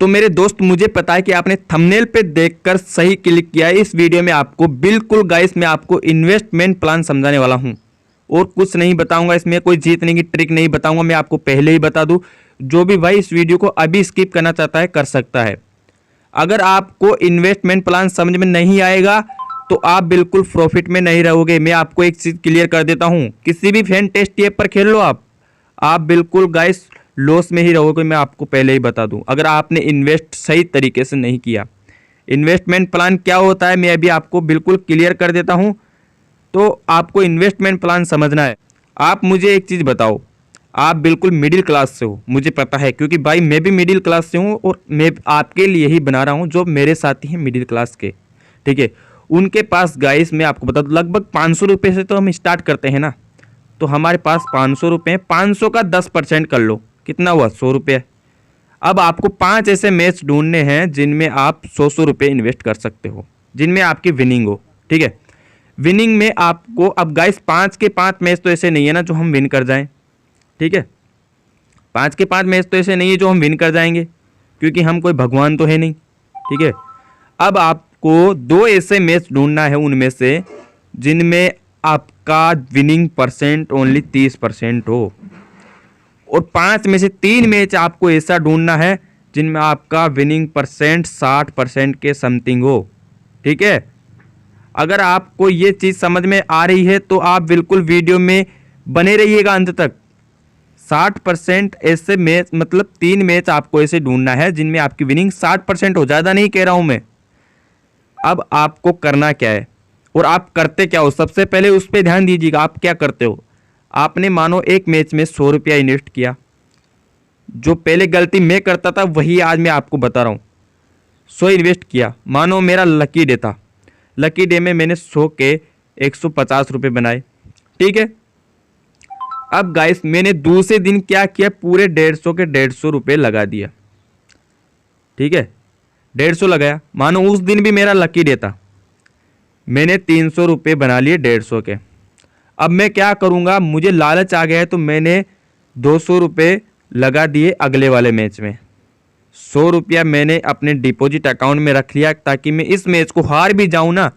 तो मेरे दोस्त, मुझे पता है कि आपने थंबनेल पे देखकर सही क्लिक किया है। इस वीडियो में आपको बिल्कुल गाइस मैं आपको इन्वेस्टमेंट प्लान समझाने वाला हूं और कुछ नहीं बताऊंगा। इसमें कोई जीतने की ट्रिक नहीं बताऊंगा। मैं आपको पहले ही बता दूं, जो भी भाई इस वीडियो को अभी स्किप करना चाहता है कर सकता है। अगर आपको इन्वेस्टमेंट प्लान समझ में नहीं आएगा तो आप बिल्कुल प्रॉफिट में नहीं रहोगे। मैं आपको एक चीज़ क्लियर कर देता हूं, किसी भी फैन टेस्ट ऐप पर खेल लो आप बिल्कुल गाइस लॉस में ही रहोगे। मैं आपको पहले ही बता दूं, अगर आपने इन्वेस्ट सही तरीके से नहीं किया। इन्वेस्टमेंट प्लान क्या होता है मैं अभी आपको बिल्कुल क्लियर कर देता हूं। तो आपको इन्वेस्टमेंट प्लान समझना है। आप मुझे एक चीज़ बताओ, आप बिल्कुल मिडिल क्लास से हो, मुझे पता है, क्योंकि भाई मैं भी मिडिल क्लास से हूँ और मैं आपके लिए ही बना रहा हूँ जो मेरे साथी हैं मिडिल क्लास के, ठीक है। उनके पास गाइस मैं आपको बता दूँ लगभग 500 रुपये से तो हम स्टार्ट करते हैं ना। तो हमारे पास 500 रुपये, 500 का 10% कर लो, कितना हुआ 100 रुपये। अब आपको 5 ऐसे मैच ढूंढने हैं जिनमें आप 100 रुपये इन्वेस्ट कर सकते हो, जिनमें आपकी विनिंग हो, ठीक है। विनिंग में आपको अब गाइस 5 के 5 मैच तो ऐसे नहीं है ना जो हम विन कर जाएं, ठीक है। 5 के 5 मैच तो ऐसे नहीं है जो हम विन कर जाएंगे, क्योंकि हम कोई भगवान तो है नहीं, ठीक है। अब आपको 2 ऐसे मैच ढूंढना है उनमें से जिनमें आपका विनिंग परसेंट ओनली 30% हो, और 5 में से 3 मैच आपको ऐसा ढूंढना है जिनमें आपका विनिंग परसेंट 60% के समथिंग हो, ठीक है। अगर आपको ये चीज़ समझ में आ रही है तो आप बिल्कुल वीडियो में बने रहिएगा अंत तक। 60% ऐसे मैच, मतलब 3 मैच आपको ऐसे ढूंढना है जिनमें आपकी विनिंग 60% हो, ज़्यादा नहीं कह रहा हूं मैं। अब आपको करना क्या है और आप करते क्या हो, सबसे पहले उस पर ध्यान दीजिएगा। आप क्या करते हो, आपने मानो एक मैच में 100 रुपया इन्वेस्ट किया। जो पहले गलती मैं करता था वही आज मैं आपको बता रहा हूँ। 100 इन्वेस्ट किया, मानो मेरा लकी डे था, लकी डे में मैंने 100 के 150 रुपये बनाए, ठीक है। अब गाइस मैंने दूसरे दिन क्या किया, पूरे 150 के 150 रुपये लगा दिया, ठीक है। 150 लगाया, मानो उस दिन भी मेरा लकी डे था, मैंने 300 रुपये बना लिए 150 के। अब मैं क्या करूँगा, मुझे लालच आ गया है तो मैंने 200 रुपये लगा दिए अगले वाले मैच में। 100 रुपया मैंने अपने डिपॉजिट अकाउंट में रख लिया ताकि मैं इस मैच को हार भी जाऊँ ना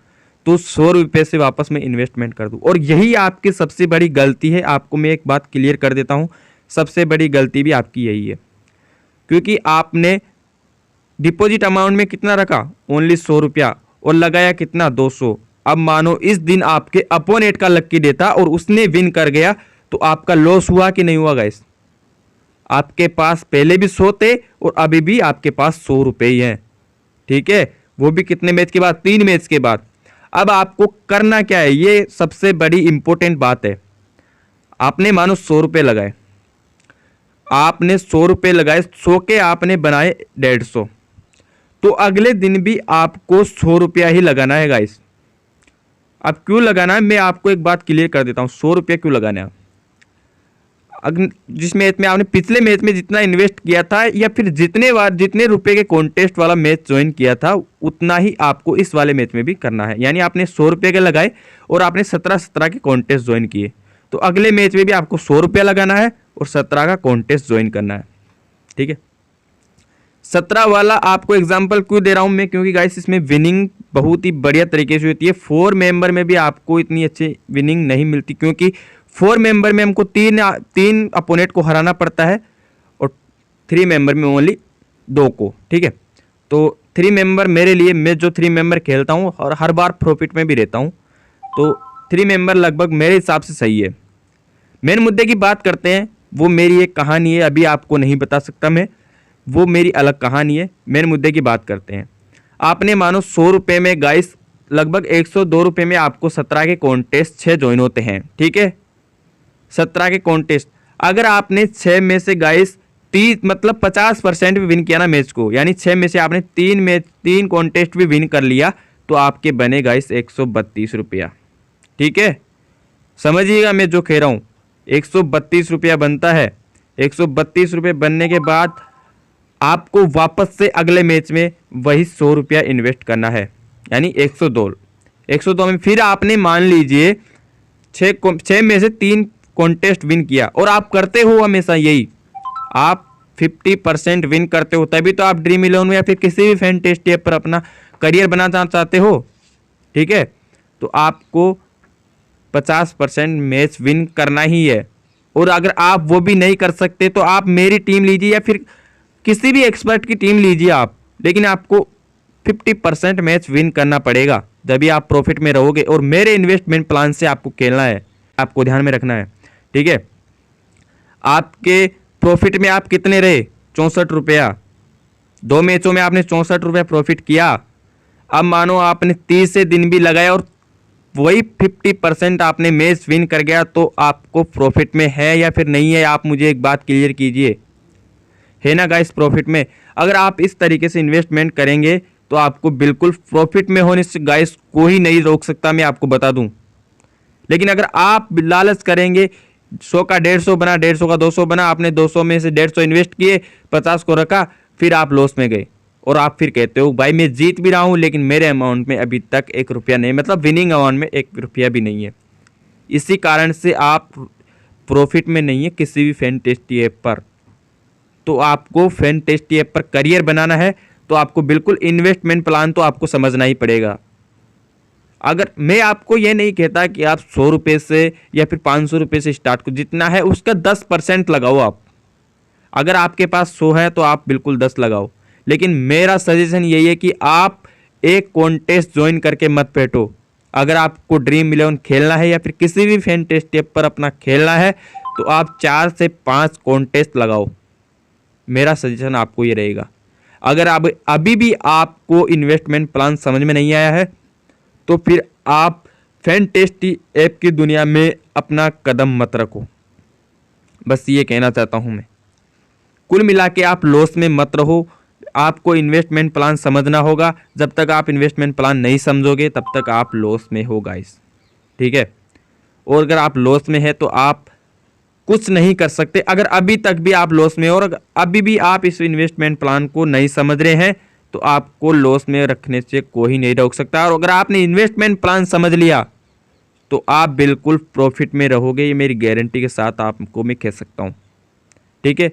तो 100 रुपये से वापस मैं इन्वेस्टमेंट कर दूँ। और यही आपकी सबसे बड़ी गलती है। आपको मैं एक बात क्लियर कर देता हूँ, सबसे बड़ी गलती भी आपकी यही है, क्योंकि आपने डिपॉजिट अमाउंट में कितना रखा, ओनली 100 रुपया, और लगाया कितना 200। अब मानो इस दिन आपके अपोनेंट का लकी डे था और उसने विन कर गया, तो आपका लॉस हुआ कि नहीं हुआ गाइस। आपके पास पहले भी 100 थे और अभी भी आपके पास 100 रुपये ही हैं, ठीक है। वो भी कितने मैच के बाद, 3 मैच के बाद। अब आपको करना क्या है, ये सबसे बड़ी इंपॉर्टेंट बात है। आपने मानो 100 रुपये लगाए, आपने 100 रुपये लगाए, 100 के आपने बनाए 150, तो अगले दिन भी आपको 100 रुपया ही लगाना है गाइस। अब क्यों लगाना है मैं आपको एक बात क्लियर कर देता हूँ, 100 रुपया क्यों लगाना है। जिस मैच में आपने पिछले मैच में जितना इन्वेस्ट किया था या फिर जितने रुपए के कॉन्टेस्ट वाला मैच ज्वाइन किया था उतना ही आपको इस वाले मैच में भी करना है। यानी आपने 100 रुपये के लगाए और आपने 17 के कॉन्टेस्ट ज्वाइन किए, तो अगले मैच में भी आपको 100 रुपया लगाना है और 17 का कॉन्टेस्ट ज्वाइन करना है, ठीक है। 17 वाला आपको एग्जाम्पल क्यों दे रहा हूँ मैं, क्योंकि गाइस इसमें विनिंग बहुत ही बढ़िया तरीके से होती है। 4 मेंबर में भी आपको इतनी अच्छी विनिंग नहीं मिलती, क्योंकि 4 मेंबर में हमको तीन अपोनेंट को हराना पड़ता है और 3 मेंबर में ओनली 2 को, ठीक है। तो 3 मेंबर मेरे लिए, मैं जो 3 मेंबर खेलता हूँ और हर बार प्रॉफिट में भी रहता हूँ, तो 3 मेंबर लगभग मेरे हिसाब से सही है। मेन मुद्दे की बात करते हैं, वो मेरी एक कहानी है, अभी आपको नहीं बता सकता मैं, वो मेरी अलग कहानी है। मेन मुद्दे की बात करते हैं। आपने मानो 100 रुपये में गाइस लगभग 102 रुपये में आपको 17 के कॉन्टेस्ट 6 ज्वाइन होते हैं, ठीक है। 17 के कॉन्टेस्ट, अगर आपने 6 में से गाइस 30 मतलब 50% भी विन किया ना मैच को, यानी 6 में से आपने 3 कॉन्टेस्ट भी विन कर लिया, तो आपके बने गाइस 132 रुपया, ठीक है। समझिएगा मैं जो कह रहा हूँ, 132 रुपया बनता है। 132 रुपये बनने के बाद आपको वापस से अगले मैच में वही 100 रुपया इन्वेस्ट करना है, यानी 102 में फिर आपने मान लीजिए 6 में से 3 कॉन्टेस्ट विन किया, और आप करते हो हमेशा यही, आप 50% विन करते हो तभी तो आप ड्रीम 11 में या फिर किसी भी फैंटेस्टी ऐप पर अपना करियर बनाना चाहते हो। ठीक है, तो आपको 50% मैच विन करना ही है। और अगर आप वो भी नहीं कर सकते तो आप मेरी टीम लीजिए या फिर किसी भी एक्सपर्ट की टीम लीजिए आप, लेकिन आपको 50% मैच विन करना पड़ेगा, तभी आप प्रॉफिट में रहोगे। और मेरे इन्वेस्टमेंट प्लान से आपको खेलना है, आपको ध्यान में रखना है। ठीक है, आपके प्रॉफिट में आप कितने रहे? 64 रुपया। 2 मैचों में आपने 64 रुपया प्रॉफिट किया। अब मानो आपने 30 दिन भी लगाया और वही 50% आपने मैच विन कर गया, तो आपको प्रॉफिट में है या फिर नहीं है? आप मुझे एक बात क्लियर कीजिए, है ना गाइस प्रॉफिट में? अगर आप इस तरीके से इन्वेस्टमेंट करेंगे तो आपको बिल्कुल प्रॉफिट में होने से गाइस कोई नहीं रोक सकता, मैं आपको बता दूं। लेकिन अगर आप लालच करेंगे, 100 का 150 बना, 150 का 200 बना, आपने 200 में से 150 इन्वेस्ट किए, 50 को रखा, फिर आप लॉस में गए और आप फिर कहते हो भाई मैं जीत भी रहा हूं लेकिन मेरे अमाउंट में अभी तक 1 रुपया नहीं, मतलब विनिंग अमाउंट में 1 रुपया भी नहीं है। इसी कारण से आप प्रॉफिट में नहीं है किसी भी फैंटेस्टी ऐप पर। तो आपको फैंटेस्टी ऐप पर करियर बनाना है तो आपको बिल्कुल इन्वेस्टमेंट प्लान तो आपको समझना ही पड़ेगा। अगर मैं आपको ये नहीं कहता कि आप 100 रुपये से या फिर 500 रुपये से स्टार्ट करो, जितना है उसका 10% लगाओ आप। अगर आपके पास 100 है तो आप बिल्कुल 10 लगाओ, लेकिन मेरा सजेशन यही है कि आप एक कॉन्टेस्ट ज्वाइन करके मत बैठो। अगर आपको ड्रीम 11 खेलना है या फिर किसी भी फैंटेस्टी ऐप पर अपना खेलना है तो आप 4 से 5 कॉन्टेस्ट लगाओ, मेरा सजेशन आपको ये रहेगा। अगर अब अभी भी आपको इन्वेस्टमेंट प्लान समझ में नहीं आया है तो फिर आप फैंटेस्टी ऐप की दुनिया में अपना कदम मत रखो, बस ये कहना चाहता हूँ मैं। कुल मिला के आप लॉस में मत रहो, आपको इन्वेस्टमेंट प्लान समझना होगा। जब तक आप इन्वेस्टमेंट प्लान नहीं समझोगे तब तक आप लॉस में हो गाइस। ठीक है, और अगर आप लॉस में है तो आप कुछ नहीं कर सकते। अगर अभी तक भी आप लॉस में हो और अभी भी आप इस इन्वेस्टमेंट प्लान को नहीं समझ रहे हैं तो आपको लॉस में रखने से कोई नहीं रोक सकता। और अगर आपने इन्वेस्टमेंट प्लान समझ लिया तो आप बिल्कुल प्रॉफिट में रहोगे, ये मेरी गारंटी के साथ आपको मैं कह सकता हूँ। ठीक है,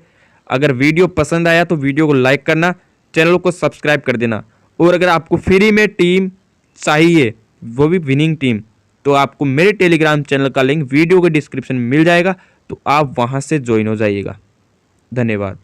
अगर वीडियो पसंद आया तो वीडियो को लाइक करना, चैनल को सब्सक्राइब कर देना। और अगर आपको फ्री में टीम चाहिए, वो भी विनिंग टीम, तो आपको मेरे टेलीग्राम चैनल का लिंक वीडियो के डिस्क्रिप्शन में मिल जाएगा, तो आप वहाँ से ज्वाइन हो जाइएगा। धन्यवाद।